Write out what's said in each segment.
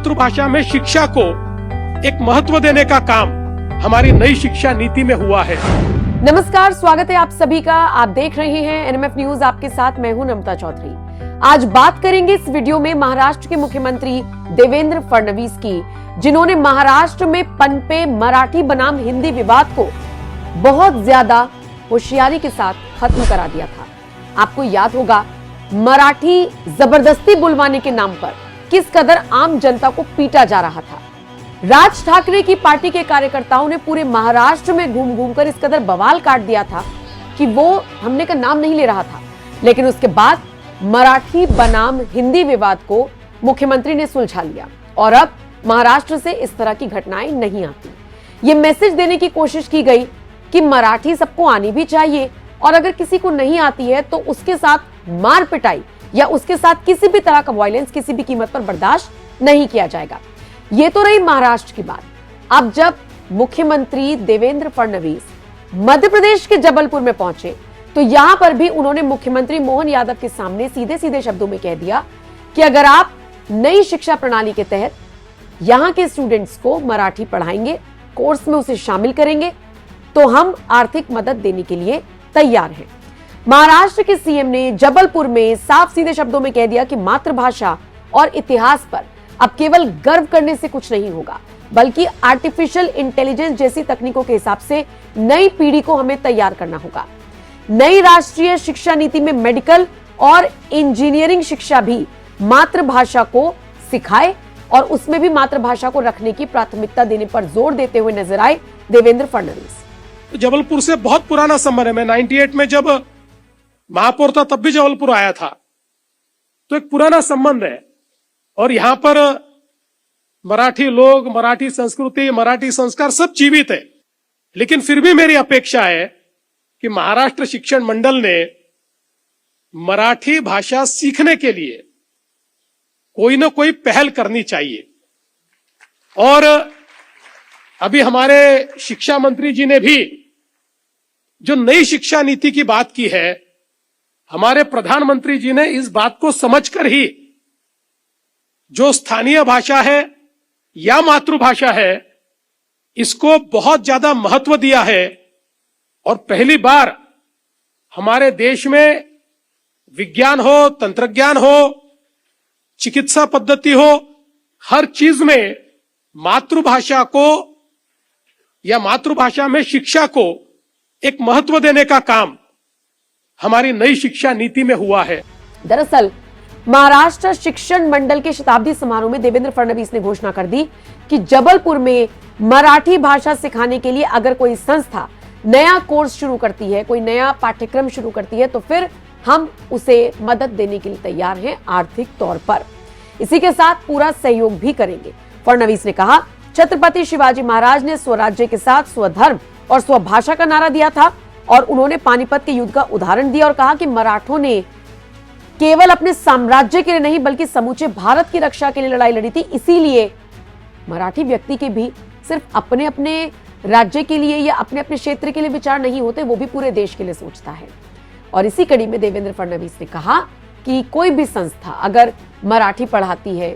मातृभाषा में शिक्षा को एक महत्व देने का काम हमारी नई शिक्षा नीति में हुआ है। नमस्कार, स्वागत है आप सभी का। आप देख रहे हैं एनएमएफ न्यूज, आपके साथ मैं हूं नमता चौधरी। आज बात करेंगे इस वीडियो में महाराष्ट्र के मुख्यमंत्री देवेंद्र फडणवीस की, जिन्होंने महाराष्ट्र में पनपे मराठी बनाम हिंदी विवाद को बहुत ज्यादा होशियारी के साथ खत्म करा दिया था। आपको याद होगा, मराठी जबरदस्ती बुलवाने के नाम पर किस कदर आम जनता को पीटा जा रहा था। राज ठाकरे की पार्टी के कार्यकर्ताओं ने पूरे महाराष्ट्र में घूम घूम कर इस कदर बवाल काट दिया था कि वो हमने का नाम नहीं ले रहा था। लेकिन उसके बाद मराठी बनाम हिंदी विवाद को मुख्यमंत्री ने सुलझा लिया और अब महाराष्ट्र से इस तरह की घटनाएं नहीं आती। ये मैसेज देने की कोशिश की गई कि मराठी सबको आनी भी चाहिए और अगर किसी को नहीं आती है तो उसके साथ मार पिटाई या उसके साथ किसी भी तरह का वायलेंस किसी भी कीमत पर बर्दाश्त नहीं किया जाएगा। ये तो रही महाराष्ट्र की बात। अब जब मुख्यमंत्री देवेंद्र फडणवीस मध्य प्रदेश के जबलपुर में पहुंचे तो यहां पर भी उन्होंने मुख्यमंत्री मोहन यादव के सामने सीधे सीधे शब्दों में कह दिया कि अगर आप नई शिक्षा प्रणाली के तहत यहां के स्टूडेंट्स को मराठी पढ़ाएंगे, कोर्स में उसे शामिल करेंगे, तो हम आर्थिक मदद देने के लिए तैयार हैं। महाराष्ट्र के सीएम ने जबलपुर में साफ सीधे शब्दों में कह दिया कि मातृभाषा और इतिहास पर अब केवल गर्व करने से कुछ नहीं होगा, बल्कि आर्टिफिशियल इंटेलिजेंस जैसी तकनीकों के हिसाब से नई पीढ़ी को हमें तैयार करना होगा। नई राष्ट्रीय शिक्षा नीति में मेडिकल और इंजीनियरिंग शिक्षा भी मातृभाषा को सिखाए और उसमें भी मातृभाषा को रखने की प्राथमिकता देने पर जोर देते हुए नजर आए देवेंद्र फडणवीस। जबलपुर से बहुत पुराना संबंध है। मैं 98 में जब महापौर था तब भी जबलपुर आया था, तो एक पुराना संबंध है। और यहां पर मराठी लोग, मराठी संस्कृति, मराठी संस्कार सब जीवित है। लेकिन फिर भी मेरी अपेक्षा है कि महाराष्ट्र शिक्षण मंडल ने मराठी भाषा सीखने के लिए कोई ना कोई पहल करनी चाहिए। और अभी हमारे शिक्षा मंत्री जी ने भी जो नई शिक्षा नीति की बात की है, हमारे प्रधानमंत्री जी ने इस बात को समझकर ही जो स्थानीय भाषा है या मातृभाषा है, इसको बहुत ज्यादा महत्व दिया है। और पहली बार हमारे देश में विज्ञान हो, तंत्रज्ञान हो, चिकित्सा पद्धति हो, हर चीज में मातृभाषा को या मातृभाषा में शिक्षा को एक महत्व देने का काम हमारी नई शिक्षा नीति में हुआ है। दरअसल महाराष्ट्र शिक्षण मंडल के शताब्दी समारोह में देवेंद्र फडणवीस ने घोषणा कर दी कि जबलपुर में मराठी भाषा सिखाने के लिए अगर कोई संस्था नया कोर्स शुरू करती है, कोई नया पाठ्यक्रम शुरू करती है, तो फिर हम उसे मदद देने के लिए तैयार हैं आर्थिक तौर पर। इसी के साथ पूरा सहयोग भी करेंगे। फडणवीस ने कहा, छत्रपति शिवाजी महाराज ने स्वराज्य के साथ स्वधर्म और स्वभाषा का नारा दिया था और उन्होंने पानीपत के युद्ध का उदाहरण दिया और कहा कि मराठों ने केवल अपने साम्राज्य के लिए नहीं बल्कि समूचे भारत की रक्षा के लिए लड़ाई लड़ी थी। इसीलिए मराठी व्यक्ति के भी सिर्फ अपने अपने राज्य के लिए या अपने अपने क्षेत्र के लिए विचार नहीं होते, वो भी पूरे देश के लिए सोचता है। और इसी कड़ी में देवेंद्र फडणवीस ने कहा कि कोई भी संस्था अगर मराठी पढ़ाती है,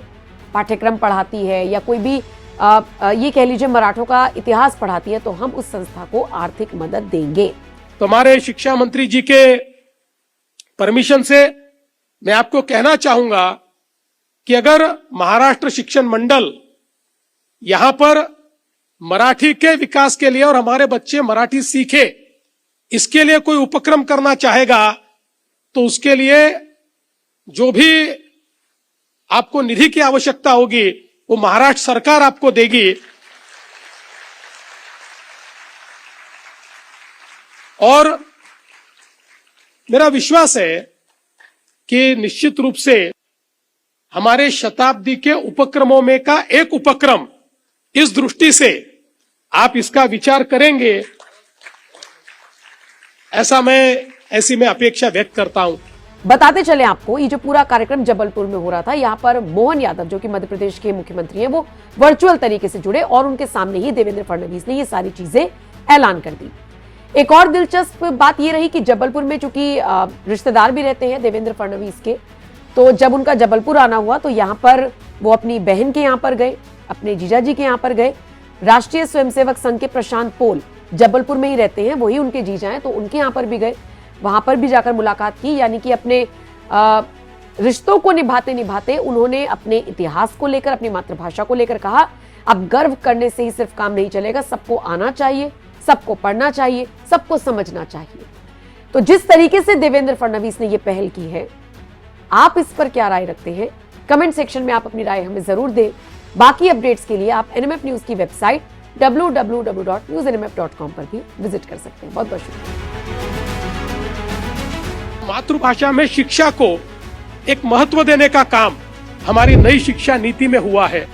पाठ्यक्रम पढ़ाती है या कोई भी ये कह लीजिए मराठों का इतिहास पढ़ाती है, तो हम उस संस्था को आर्थिक मदद देंगे। तो हमारे शिक्षा मंत्री जी के परमिशन से मैं आपको कहना चाहूंगा कि अगर महाराष्ट्र शिक्षण मंडल यहां पर मराठी के विकास के लिए और हमारे बच्चे मराठी सीखे, इसके लिए कोई उपक्रम करना चाहेगा, तो उसके लिए जो भी आपको निधि की आवश्यकता होगी वो महाराष्ट्र सरकार आपको देगी। और मेरा विश्वास है कि निश्चित रूप से हमारे शताब्दी के उपक्रमों में का एक उपक्रम इस दृष्टि से आप इसका विचार करेंगे, ऐसी मैं अपेक्षा व्यक्त करता हूं। बताते चले आपको, ये जो पूरा कार्यक्रम जबलपुर में हो रहा था, यहाँ पर मोहन यादव जो कि मध्य प्रदेश के मुख्यमंत्री हैं, वो वर्चुअल तरीके से जुड़े और उनके सामने ही देवेंद्र फडणवीस ने ये सारी चीजें ऐलान कर दी। एक और दिलचस्प बात ये रही कि जबलपुर में चूंकि रिश्तेदार भी रहते हैं देवेंद्र फडणवीस के, तो जब उनका जबलपुर आना हुआ तो यहाँ पर वो अपनी बहन के यहाँ पर गए, अपने जीजाजी के यहाँ पर गए। राष्ट्रीय स्वयंसेवक संघ के प्रशांत पोल जबलपुर में ही रहते हैं, वही उनके जीजा हैं, तो उनके यहाँ पर भी गए, वहां पर भी जाकर मुलाकात की। यानी कि अपने रिश्तों को निभाते निभाते उन्होंने अपने इतिहास को लेकर, अपनी मातृभाषा को लेकर कहा, अब गर्व करने से ही सिर्फ काम नहीं चलेगा, सबको आना चाहिए, सबको पढ़ना चाहिए, सबको समझना चाहिए। तो जिस तरीके से देवेंद्र फडणवीस ने यह पहल की है, आप इस पर क्या राय रखते हैं? कमेंट सेक्शन में आप अपनी राय हमें जरूर दें। बाकी अपडेट्स के लिए आप एनएमएफ न्यूज की वेबसाइट www.newsnmf.com पर भी विजिट कर सकते हैं। बहुत बहुत शुक्रिया। मातृभाषा में शिक्षा को एक महत्व देने का काम हमारी नई शिक्षा नीति में हुआ है।